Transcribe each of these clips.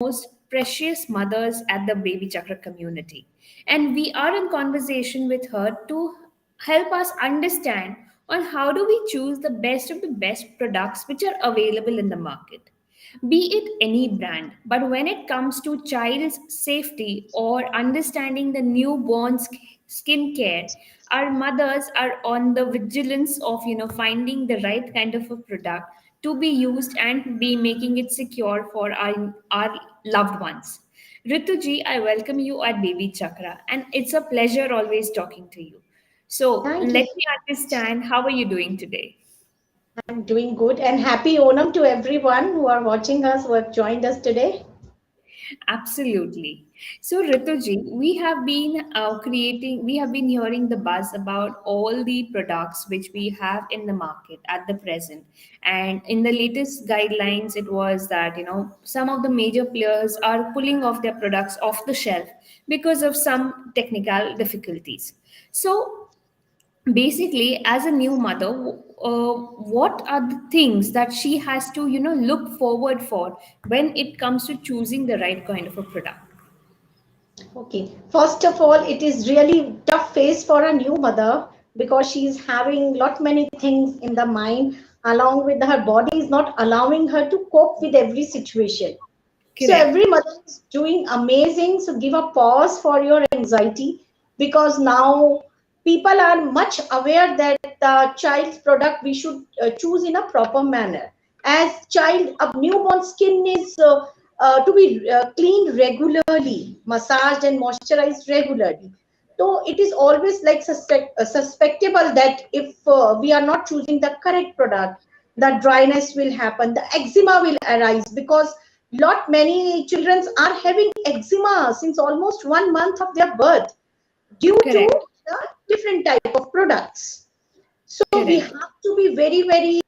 most precious mothers at the Baby Chakra community. And we are in conversation with her to help us understand on how do we choose the best of the best products which are available in the market, be it any brand. But when it comes to child's safety or understanding the newborn skin care, our mothers are on the vigilance of finding the right kind of a product to be used and be making it secure for our loved ones. Rituji, I welcome you at Baby Chakra, and it's a pleasure always talking to you. So Thank you let so me much. understand, how are you doing today? I'm doing good and happy Onam to everyone who are watching us, who have joined us today. Absolutely. So, Rituji, we have been hearing the buzz about all the products which we have in the market at the present. And in the latest guidelines, it was that, some of the major players are pulling off their products off the shelf because of some technical difficulties. So, basically, as a new mother, what are the things that she has to look forward for when it comes to choosing the right kind of a product? Okay, first of all, it is really tough phase for a new mother because she is having lot many things in the mind, along with her body is not allowing her to cope with every situation. So Correct. every mother is doing amazing. So give a pause for your anxiety because now people are much aware that the child's product we should choose in a proper manner. As child, a newborn skin is to be cleaned regularly, massaged and moisturized regularly. So it is always like suspectable that if we are not choosing the correct product, the dryness will happen, the eczema will arise because lot many children are having eczema since almost 1 month of their birth due to Correct. the different type of products. So we Correct. have to be very, very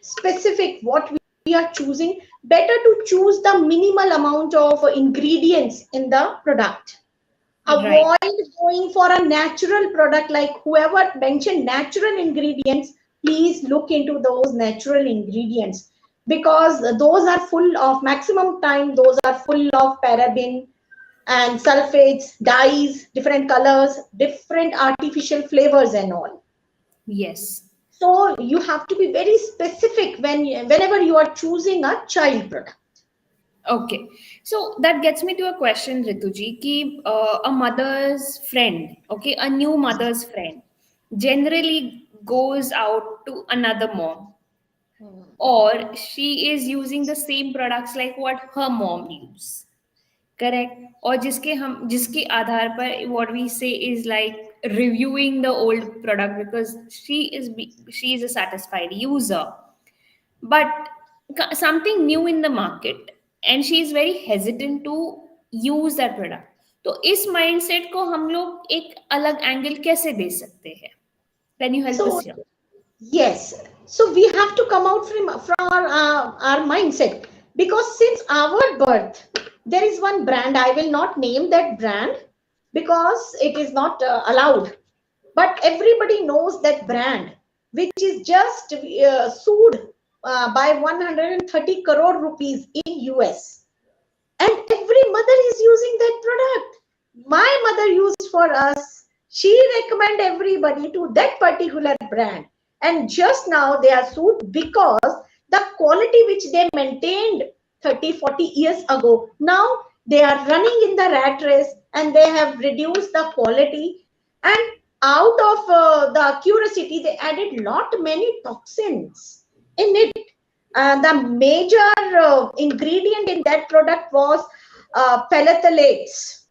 specific what we are choosing. Better to choose the minimal amount of ingredients in the product. Right. Avoid going for a natural product like whoever mentioned natural ingredients. Please look into those natural ingredients because those are full of maximum time, those are full of paraben and sulfates, dyes, different colors, different artificial flavors and all. Yes. So you have to be very specific whenever you are choosing a child product. Okay. So that gets me to a question, Rituji, ki a mother's friend, okay, a new mother's friend generally goes out to another mom, or she is using the same products like what her mom used. Correct. और जिसके आधार पर what we say is like reviewing the old product because she is a satisfied user, but something new in the market and she is very hesitant to use that product. तो इस mindset को हम लोग एक अलग angle कैसे दे सकते हैं? Can you help us So here? yes, so we have to come out from our mindset because since our birth, there is one brand. I will not name that brand because it is not allowed. But everybody knows that brand, which is just sued by 130 crore rupees in US, and every mother is using that product. My mother used for us. She recommend everybody to that particular brand, and just now they are sued because the quality which they maintained 30, 40 years ago, now they are running in the rat race and they have reduced the quality, and out of the curiosity they added lot many toxins in it. The major ingredient in that product was phthalates,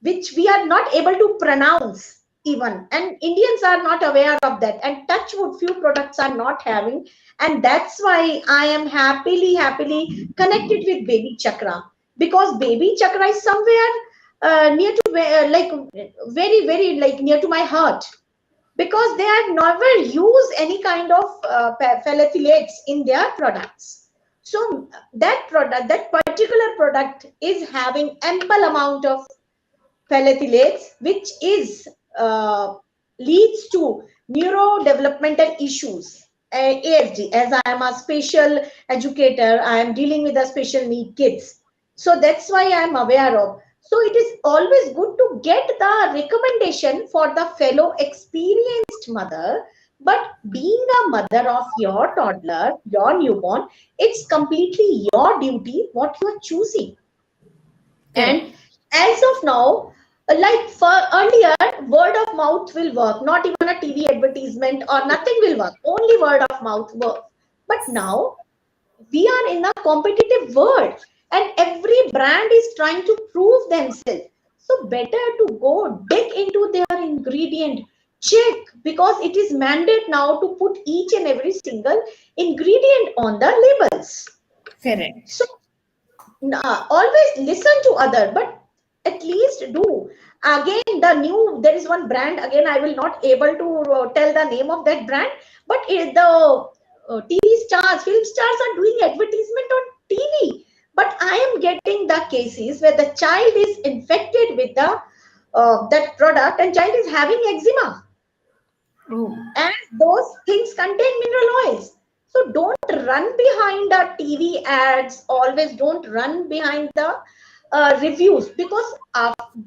which we are not able to pronounce even, and Indians are not aware of that. And touchwood, few products are not having, and that's why I am happily connected with Baby Chakra because Baby Chakra is somewhere near to like very like near to my heart because they have never used any kind of phthalates in their products. So that product, that particular product is having ample amount of phthalates, which is leads to neurodevelopmental issues. ASD, as I am a special educator, I am dealing with the special need kids. So that's why I'm aware of. So it is always good to get the recommendation for the fellow experienced mother. But being a mother of your toddler, your newborn, it's completely your duty what you are choosing. And Correct. as of now, like for earlier, word of mouth will work, not even a TV advertisement or nothing will work, only word of mouth works. But now we are in a competitive world and every brand is trying to prove themselves. So better to go dig into their ingredient, check, because it is mandate now to put each and every single ingredient on the labels. Correct. So always listen to other, but at least do. Again, there is one brand, again I will not able to tell the name of that brand, but the TV stars, film stars are doing advertisement on TV. But I am getting the cases where the child is infected with the that product and child is having eczema, Oh, and those things contain mineral oils. So don't run behind the TV ads. Always don't run behind the reviews, because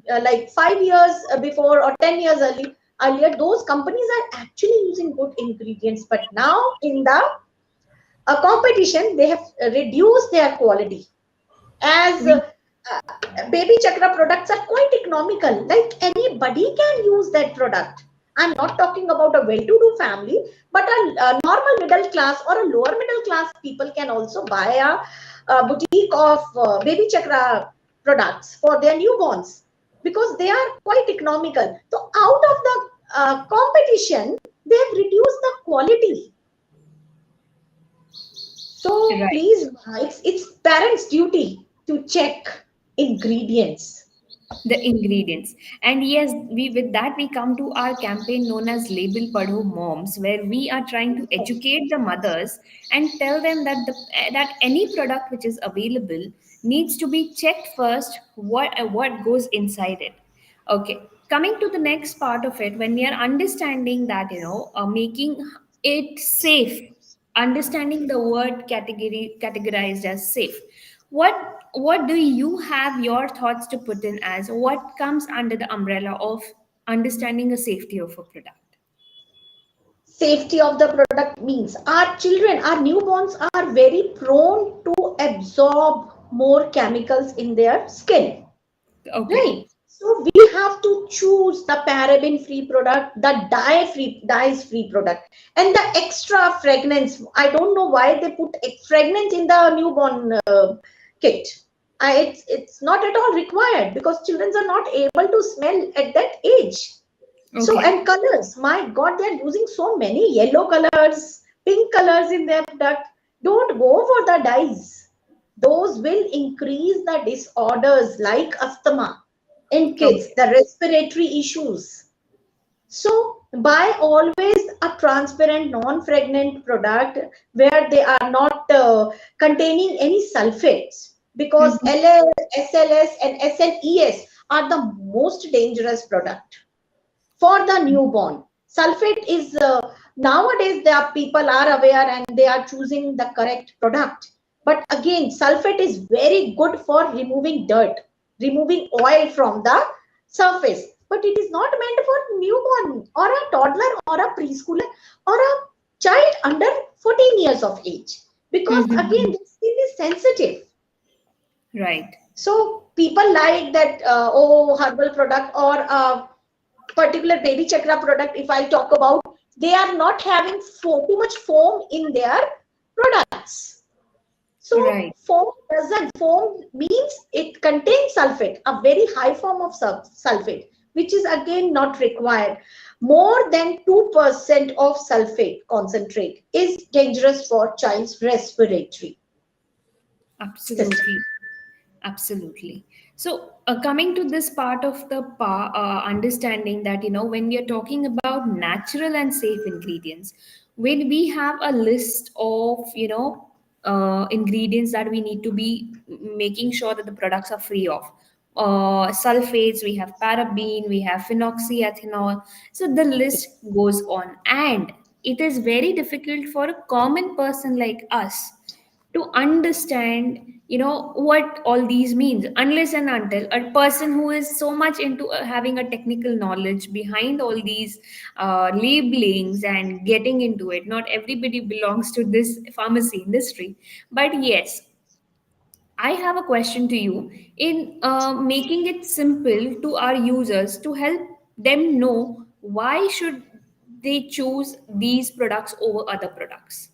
like 5 years before or 10 years earlier, those companies are actually using good ingredients. But now in the competition, they have reduced their quality. As we baby chakra products are quite economical, like anybody can use that product. I'm not talking about a well-to-do family, but a normal middle class or a lower middle class people can also buy a boutique of baby chakra products for their newborns, because they are quite economical. So out of the competition, they have reduced the quality. So right. please, it's parents' duty to check ingredients. The ingredients. And yes, we with that we come to our campaign known as Label Padho Moms, where we are trying to educate the mothers and tell them that that any product which is available needs to be checked first, what goes inside it. Okay, coming to the next part of it, when we are understanding that, making it safe, understanding the word categorized as safe, what do you have your thoughts to put in as what comes under the umbrella of understanding the safety of a product? Safety of the product means our children, our newborns are very prone to absorb more chemicals in their skin, Okay. right? So we have to choose the paraben free product, the dyes free product, and the extra fragrance. I don't know why they put fragrance in the newborn kit. It's not at all required, because children are not able to smell at that age. So, Okay. and colors, my God, they're using so many yellow colors, pink colors in their product. Don't go for the dyes. Those will increase the disorders like asthma in kids, Okay. the respiratory issues. So, buy always a transparent, non-fragrant product where they are not containing any sulfates, because Mhm. SLS and SLES are the most dangerous product for the newborn. Sulfate is nowadays there people are aware and they are choosing the correct product. But again, sulfate is very good for removing dirt, removing oil from the surface. But it is not meant for newborn or a toddler or a preschooler or a child under 14 years of age, because again, Mhm. the skin is sensitive. Right. So people like that herbal product or particular baby chakra product, if I talk about, they are not having too much foam in their products. So Right. foam means it contains sulfate, a very high form of sulfate, which is again not required. More than 2% of sulfate concentrate is dangerous for child's respiratory system. Absolutely. Absolutely. So, coming to this part of the understanding that, when we are talking about natural and safe ingredients, when we have a list of, ingredients that we need to be making sure that the products are free of. Sulfates, we have paraben, we have phenoxyethanol. So, the list goes on. And it is very difficult for a common person like us to understand, what all these means, unless and until a person who is so much into having a technical knowledge behind all these labelings and getting into it. Not everybody belongs to this pharmacy industry, but yes, I have a question to you in making it simple to our users to help them know why should they choose these products over other products.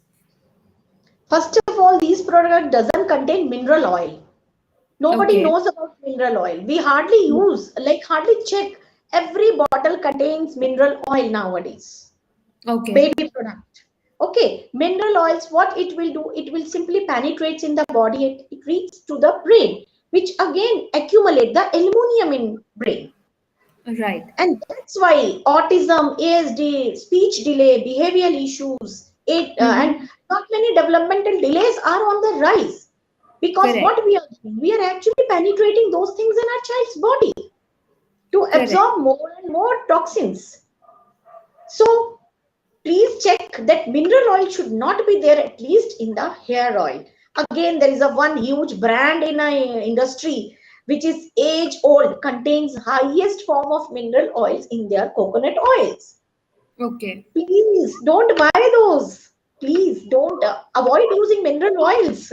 First of all, these product doesn't contain mineral oil. Nobody Okay. knows about mineral oil. We hardly use, like hardly check. Every bottle contains mineral oil nowadays. Okay. Baby product. Okay, mineral oils, what it will do, it will simply penetrates in the body, it reaches to the brain, which again accumulate the aluminum in brain. Right. And that's why autism, ASD, speech delay, behavioral issues, and Mm-hmm. not many developmental delays are on the rise. Because Correct. what we are doing, we are actually penetrating those things in our child's body to Correct. absorb more and more toxins. So please check that mineral oil should not be there, at least in the hair oil. Again, there is a one huge brand in our industry which is age old, contains highest form of mineral oils in their coconut oils. Okay. Please don't buy those. Please don't avoid using mineral oils.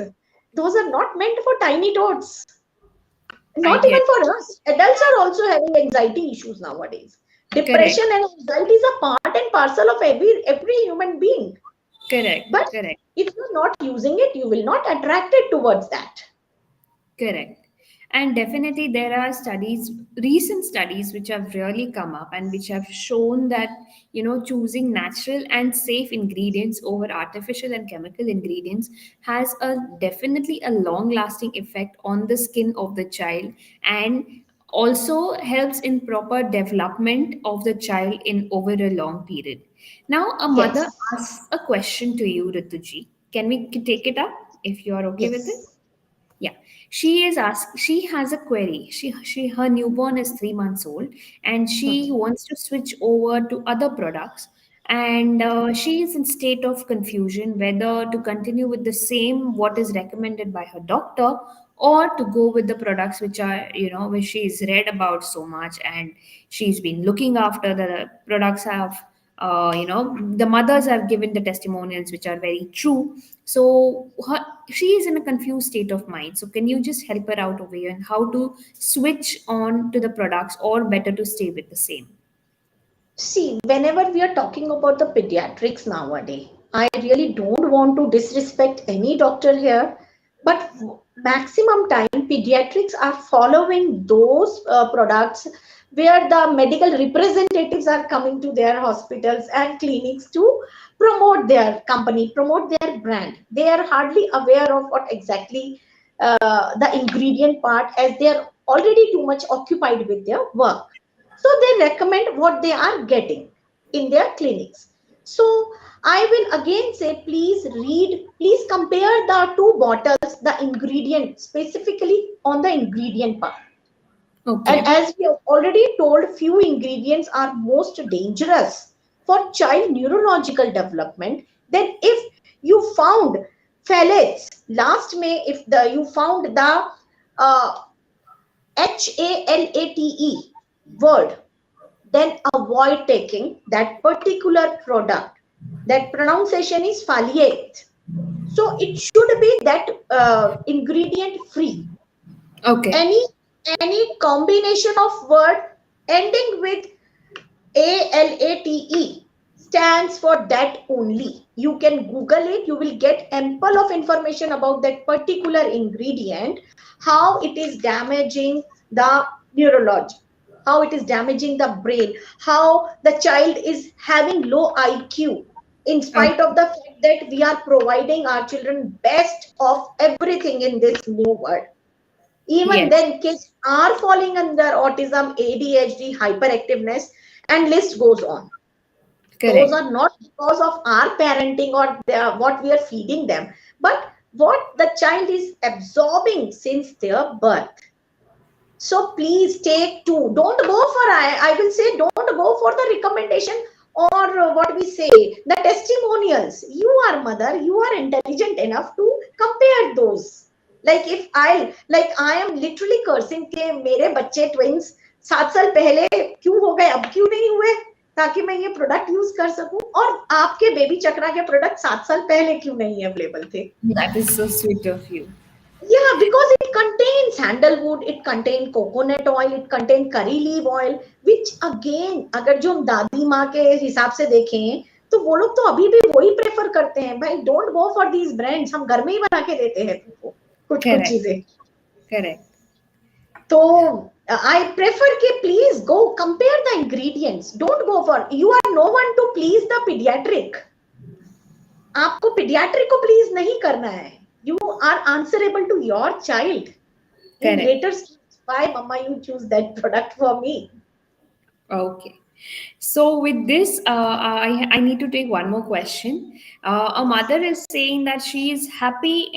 Those are not meant for tiny tots. I Not even get. for us. Adults are also having anxiety issues nowadays. Correct. Depression and anxiety is a part and parcel of every human being. Correct. But Correct. if you're not using it, you will not attract it towards that. Correct. And definitely, there are studies, recent studies, which have really come up and which have shown that, choosing natural and safe ingredients over artificial and chemical ingredients has a definitely a long lasting effect on the skin of the child, and also helps in proper development of the child in over a long period. Now, a mother Yes. asks a question to you, Rituji. Can we take it up if you are okay with it? Yes. Yeah, she is asked. She has a query. She her newborn is 3 months old, and she Mhm. wants to switch over to other products. And she is in state of confusion whether to continue with the same what is recommended by her doctor, or to go with the products which are which she's read about so much, and she's been looking after the products have the mothers have given the testimonials which are very true. So she is in a confused state of mind. So can you just help her out over here and how to switch on to the products, or better to stay with the same? See, whenever we are talking about the pediatrics nowadays, I really don't want to disrespect any doctor here, but maximum time pediatrics are following those products where the medical representatives are coming to their hospitals and clinics to promote their company, promote their brand. They are hardly aware of what exactly the ingredient part, as they are already too much occupied with their work. So they recommend what they are getting in their clinics. So I will again say, please read, please compare the two bottles, the ingredient, specifically on the ingredient part. And Okay. as we have already told, few ingredients are most dangerous for child neurological development. Then if you found phthalates last May, if you found the uh, HALATE word, then avoid taking that particular product. That pronunciation is foliate. So it should be that ingredient free. Okay. Any any combination of word ending with ALATE stands for that only. You can Google it, you will get ample of information about that particular ingredient, how it is damaging the neurology, how it is damaging the brain, how the child is having low IQ, in spite Okay. of the fact that we are providing our children best of everything in this new world. Even Yes. then, kids are falling under autism, ADHD, hyperactiveness, and list goes on. Those Correct. are not because of our parenting or what we are feeding them, but what the child is absorbing since their birth. So please take two. Don't go for, I will say, don't go for the recommendation or what we say, the testimonials. You are mother, you are intelligent enough to compare those. Like if I am literally cursing के मेरे बच्चे twins 7 साल पहले क्यों हो गए, अब क्यों नहीं हुए, ताकि मैं ये प्रोडक्ट यूज कर सकूं, और आपके बेबी चक्रा के प्रोडक्ट 7 साल पहले क्यों नहीं अवेलेबल थे? That is so sweet of you. Yeah, because it contains sandalwood, it contains coconut oil, it contains curry leaf oil, which again अगर जो हम दादी माँ के हिसाब से देखें तो वो लोग तो अभी भी वही प्रेफर करते हैं भाई, don't go for these brands, हम घर में ही बना के देते हैं तुमको कुछ कुछ Correct. चीजें। Correct. तो I prefer कि please go compare the ingredients, don't go for, you are no one to please the pediatric, आपको pediatric को please नहीं करना है, you are answerable to your child in Correct. later stage. Why mama you choose that product for me? Okay. So with this, I need to take one more question. A mother is saying that she is happy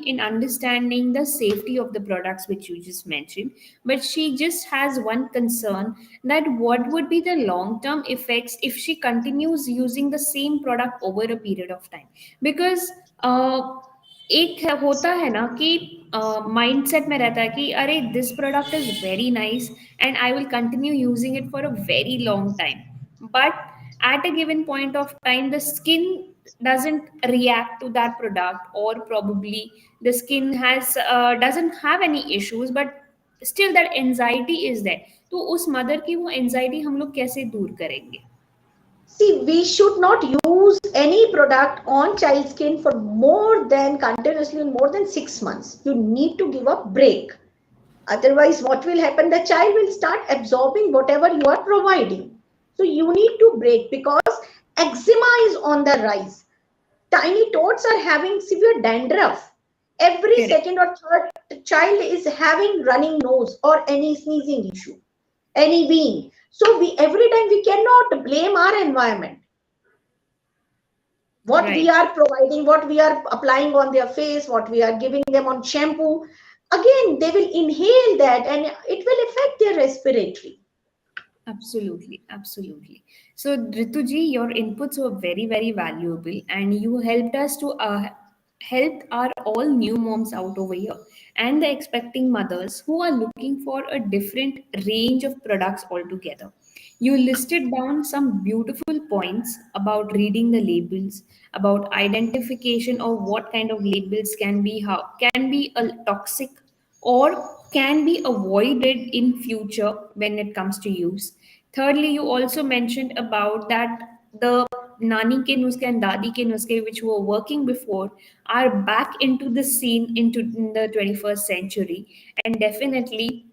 in understanding the safety of the products which you just mentioned, but she just has one concern, that what would be the long term effects if she continues using the same product over a period of time, because एक होता है ना कि mindset में रहता है कि अरे this product is very nice and I will continue using it for a very long time. But at a given point of time, the skin doesn't react to that product, or probably the skin has doesn't have any issues, but still that anxiety is there. तो उस mother की वो anxiety हम लोग कैसे दूर करेंगे? See, we should not use any product on child skin for more than continuously more than 6 months. You need to give a break. Otherwise, what will happen? The child will start absorbing whatever you are providing. So you need to break, because eczema is on the rise. Tiny tots are having severe dandruff. Every Correct. second or third child is having running nose or any sneezing issue, any wean. So we every time we cannot blame our environment. What we Right. are providing, what we are applying on their face, what we are giving them on shampoo, again they will inhale that and it will affect their respiratory. Absolutely, absolutely. So, Rituji, your inputs were very, very valuable, and you helped us to help our all new moms out over here, and the expecting mothers who are looking for a different range of products altogether. You listed down some beautiful points about reading the labels, about identification of what kind of labels can be how can be a toxic or can be avoided in future when it comes to use. Thirdly, you also mentioned about that the nani ke nuske and dadi ke nuske which were working before are back into the scene into in the 21st century, and definitely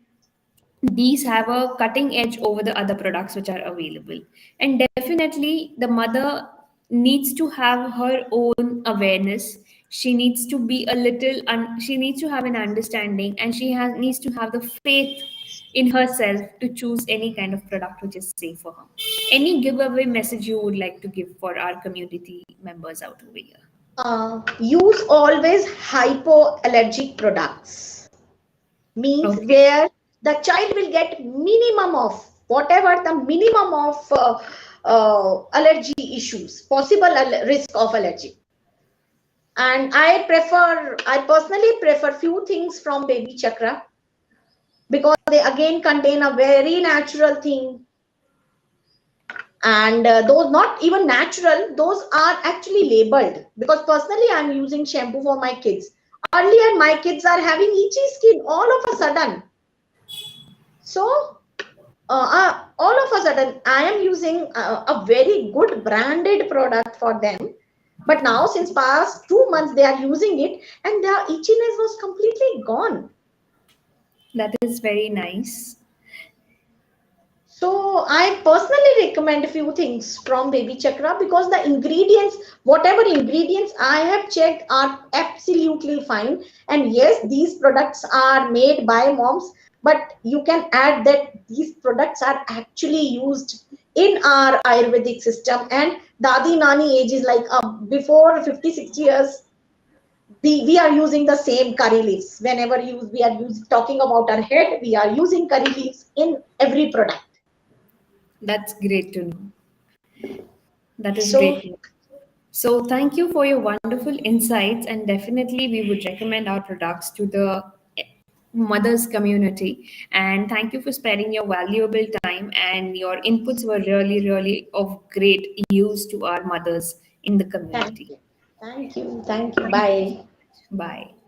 these have a cutting edge over the other products which are available. And definitely the mother needs to have her own awareness, she needs to be a little she needs to have an understanding, and she has needs to have the faith in herself to choose any kind of product which is safe for her. Any giveaway message you would like to give for our community members out over here? Use always hypoallergic products, means Okay. where the child will get minimum of whatever the minimum of allergy issues, possible risk of allergy. And I personally prefer few things from Baby Chakra, because they again contain a very natural thing. And those not even natural, those are actually labeled, because personally I'm using shampoo for my kids. Earlier my kids are having itchy skin all of a sudden. So all of a sudden I am using a very good branded product for them. But now since past 2 months they are using it and their itchiness was completely gone. That is very nice. So I personally recommend a few things from Baby Chakra, because the ingredients, whatever ingredients I have checked, are absolutely fine. And yes, these products are made by moms, but you can add that these products are actually used in our Ayurvedic system. And Dadi Nani age is like before 50, 60 years, we are using the same curry leaves. Whenever we are talking about our head, we are using curry leaves in every product. That's great to know. That is So great to know. So thank you for your wonderful insights, and definitely we would recommend our products to the mothers community. And thank you for sparing your valuable time, and your inputs were really, really of great use to our mothers in the Thank community. you. Thank you. Thank you. Thank you so Bye. much. Bye.